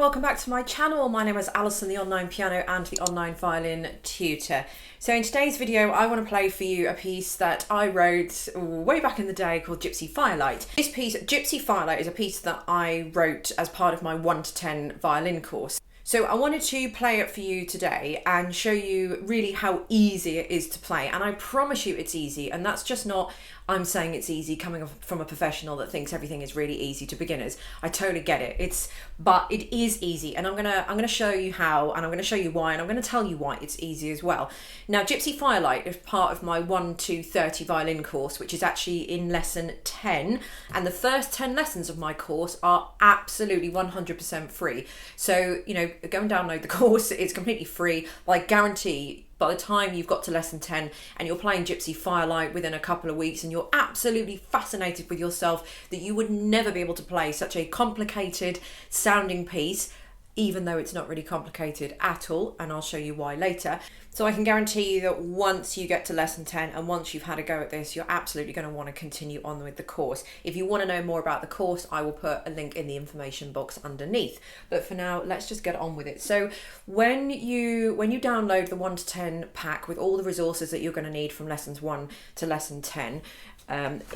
welcome back to my channel. My name is Alison, the online piano and the online violin tutor. So in today's video, I want to play for you a piece that I wrote way back in the day called Gypsy Firelight. This piece, Gypsy Firelight, is a piece that I wrote as part of my 1 to 10 violin course. So I wanted to play it for you today and show you really how easy it is to play. And I promise you it's easy. And that's just not, I'm saying it's easy coming from a professional that thinks everything is really easy to beginners. I totally get it. But it is easy. And I'm gonna show you how, and I'm gonna show you why, and I'm gonna tell you why it's easy as well. Now, Gypsy Firelight is part of my 1 to 30 violin course, which is actually in lesson 10. And the first 10 lessons of my course are absolutely 100% free. So, you know, go and download the course. It's completely free. I guarantee by the time you've got to lesson 10 and you're playing Gypsy Firelight within a couple of weeks and you're absolutely fascinated with yourself that you would never be able to play such a complicated sounding piece, even though it's not really complicated at all, and I'll show you why later. So I can guarantee you that once you get to lesson 10 and once you've had a go at this, you're absolutely going to want to continue on with the course. If you want to know more about the course, I will put a link in the information box underneath. But for now, let's just get on with it. So when you download the 1 to 10 pack with all the resources that you're going to need from lessons 1 to lesson 10,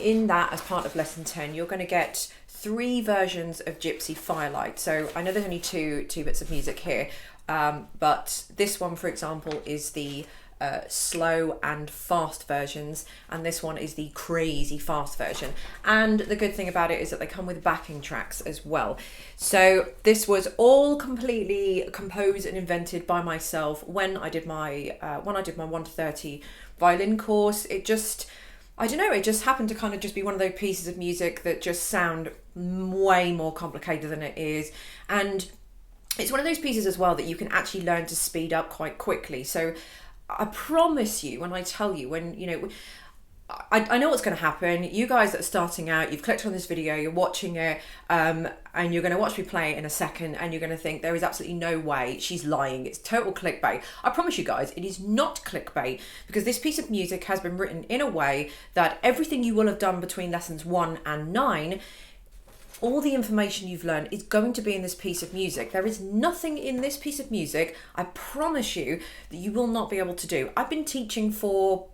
in that, as part of lesson 10, you're going to get 3 versions of Gypsy Firelight. So I know there's only two bits of music here, but this one, for example, is the slow and fast versions, and this one is the crazy fast version. And the good thing about it is that they come with backing tracks as well. So this was all completely composed and invented by myself when I did my 1 to 30 violin course. I don't know, it just happened to kind of just be one of those pieces of music that just sound way more complicated than it is. And it's one of those pieces as well that you can actually learn to speed up quite quickly. So I promise you, when I tell you, I know what's going to happen. You guys that are starting out, you've clicked on this video, you're watching it, and you're going to watch me play it in a second, and you're going to think there is absolutely no way, she's lying, it's total clickbait. I promise you guys, it is not clickbait, because this piece of music has been written in a way that everything you will have done between lessons 1 and 9, all the information you've learned is going to be in this piece of music. There is nothing in this piece of music, I promise you, that you will not be able to do. I've been teaching for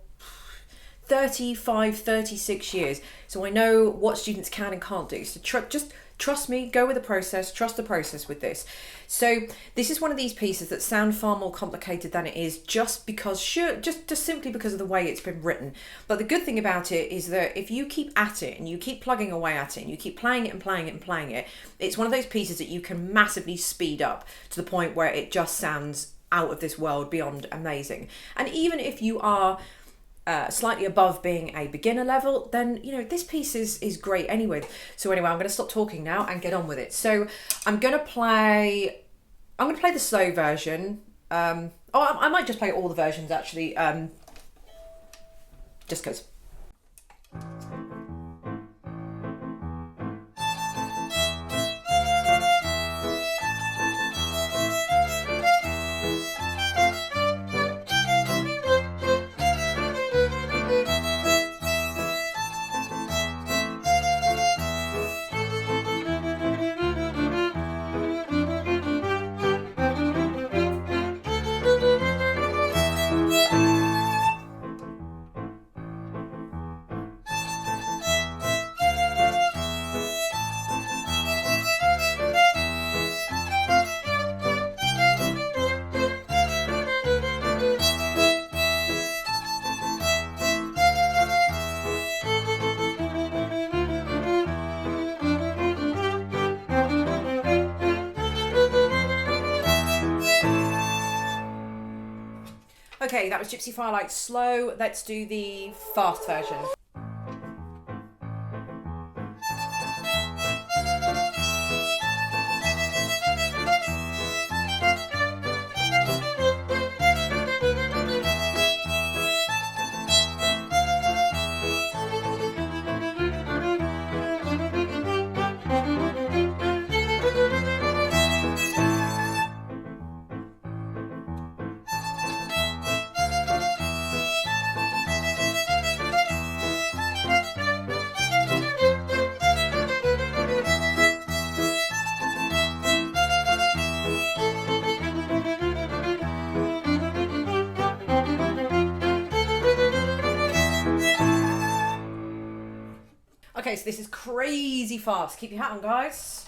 35, 36 years. So I know what students can and can't do. So just trust me, go with the process, trust the process with this. So this is one of these pieces that sound far more complicated than it is just simply because of the way it's been written. But the good thing about it is that if you keep at it and you keep plugging away at it and you keep playing it and playing it and playing it, it's one of those pieces that you can massively speed up to the point where it just sounds out of this world, beyond amazing. And even if you are slightly above being a beginner level, then this piece is great anyway. So anyway, I'm going to stop talking now and get on with it. So I'm going to play the slow version. I might just play all the versions actually, just because. Okay, that was Gypsy Firelight slow. Let's do the fast version. Okay, so this is crazy fast. Keep your hat on, guys.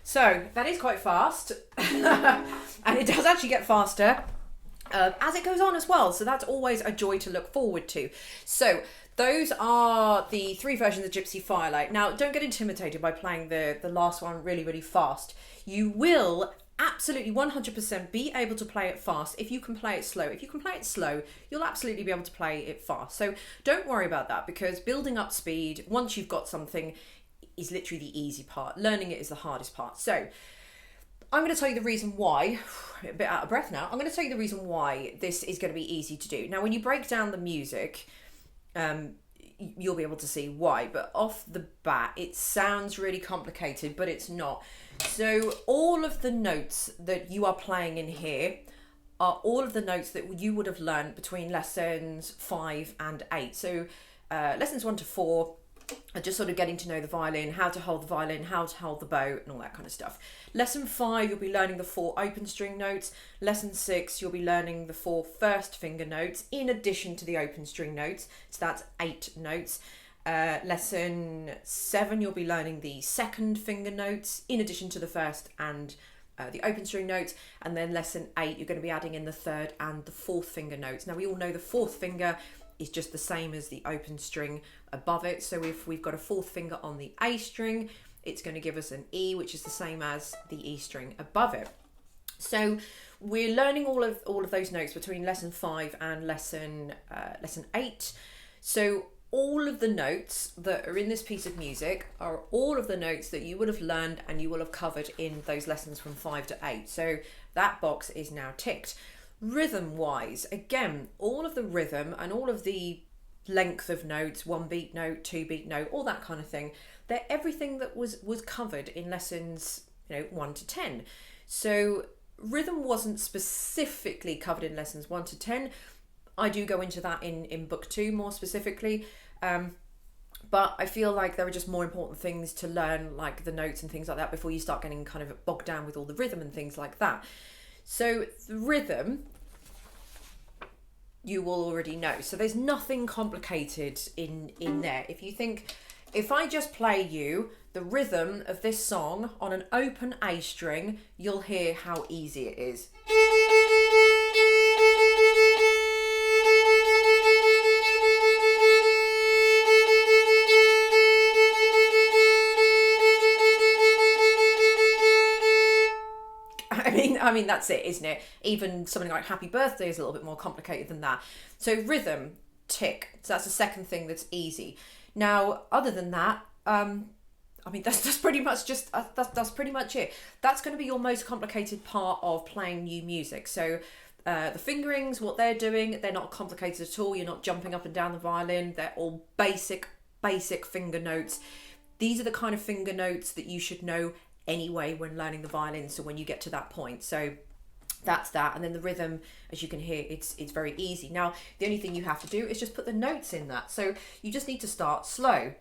So that is quite fast, and it does actually get faster as it goes on as well. So that's always a joy to look forward to. So those are the 3 versions of Gypsy Firelight. Now, don't get intimidated by playing the last one really, really fast. You will absolutely 100% be able to play it fast if you can play it slow. If you can play it slow, you'll absolutely be able to play it fast. So don't worry about that, because building up speed, once you've got something, is literally the easy part. Learning it is the hardest part. So I'm going to tell you the reason why, a bit out of breath now, I'm going to tell you the reason why this is going to be easy to do. Now, when you break down the music, you'll be able to see why, but off the bat, it sounds really complicated, but it's not. So all of the notes that you are playing in here are all of the notes that you would have learned between lessons 5 and 8. So lessons 1 to 4 are just sort of getting to know the violin, how to hold the violin, how to hold the bow, and all that kind of stuff. Lesson 5, you'll be learning the 4 open string notes. Lesson 6, you'll be learning the 4 first finger notes in addition to the open string notes. So that's 8 notes. Lesson 7, you'll be learning the second finger notes in addition to the first and the open string notes. And then lesson 8, you're going to be adding in the third and the fourth finger notes. Now, we all know the fourth finger is just the same as the open string above it. So if we've got a fourth finger on the A string, it's going to give us an E, which is the same as the E string above it. So we're learning all of those notes between lesson 5 and lesson 8. So all of the notes that are in this piece of music are all of the notes that you would have learned and you will have covered in those lessons from 5 to 8. So that box is now ticked. Rhythm wise, again, all of the rhythm and all of the length of notes, 1 beat note, 2 beat note, all that kind of thing, they're everything that was covered in lessons 1 to 10. So rhythm wasn't specifically covered in lessons 1 to 10. I do go into that in book 2 more specifically, but I feel like there are just more important things to learn, like the notes and things like that, before you start getting kind of bogged down with all the rhythm and things like that. So the rhythm, you will already know. So there's nothing complicated in there. If you think, if I just play you the rhythm of this song on an open A string, you'll hear how easy it is. I mean, that's it, isn't it? Even something like Happy Birthday is a little bit more complicated than that. So rhythm, tick. So that's the second thing that's easy. Now, other than that, I mean, that's pretty much just, that's pretty much it. That's going to be your most complicated part of playing new music. So the fingerings, what they're doing, they're not complicated at all. You're not jumping up and down the violin. They're all basic finger notes. These are the kind of finger notes that you should know anyway when learning the violin, so when you get to that point. So that's that. And then the rhythm, as you can hear, it's very easy. Now, the only thing you have to do is just put the notes in that. So you just need to start slow.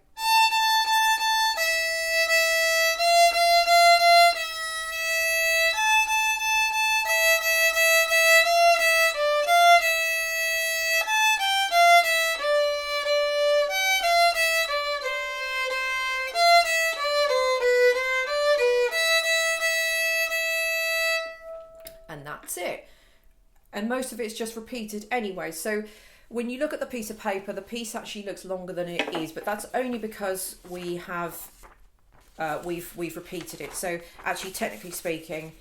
And that's it. And most of it's just repeated anyway. So When you look at the piece of paper, the piece actually looks longer than it is, but that's only because we have we've repeated it. So actually, technically speaking,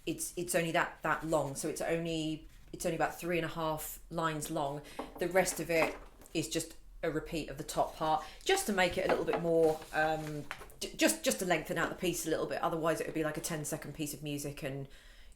it's only that long. So it's only about 3.5 lines long. The rest of it is just a repeat of the top part, just to make it a little bit more, just to lengthen out the piece a little bit. Otherwise, it would be like a 10-second piece of music, and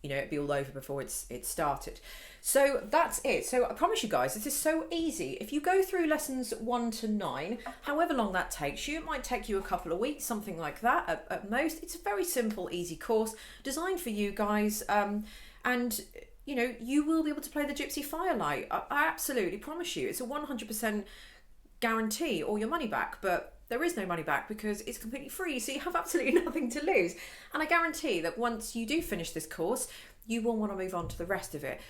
it'd be all over before it started. So that's it. So I promise you guys, this is so easy. If you go through lessons 1 to 9, however long that takes you, it might take you a couple of weeks, something like that at most. It's a very simple, easy course designed for you guys, and you will be able to play the Gypsy Firelight. I absolutely promise you. It's a 100% guarantee all your money back, but there is no money back because it's completely free, so you have absolutely nothing to lose. And I guarantee that once you do finish this course, you will want to move on to the rest of it.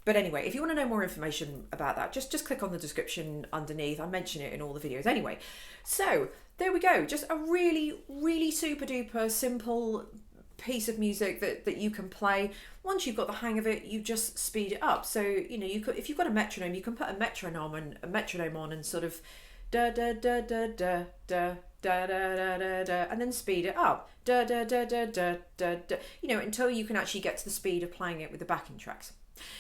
But anyway, if you want to know more information about that, just click on the description underneath. I mention it in all the videos anyway. So there we go. Just a really, really super duper simple piece of music that you can play. Once you've got the hang of it, you just speed it up. So you could, if you've got a metronome, you can put a metronome on and sort of da da da da da da da da da da da, and then speed it up da da da da da da da, until you can actually get to the speed of playing it with the backing tracks.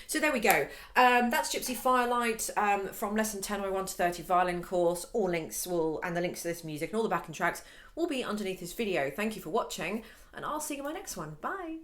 So there we go. That's Gypsy Firelight from lesson 10/1 to 30 violin course. All links and the links to this music and all the backing tracks will be underneath this video. Thank you for watching, and I'll see you in my next one. Bye.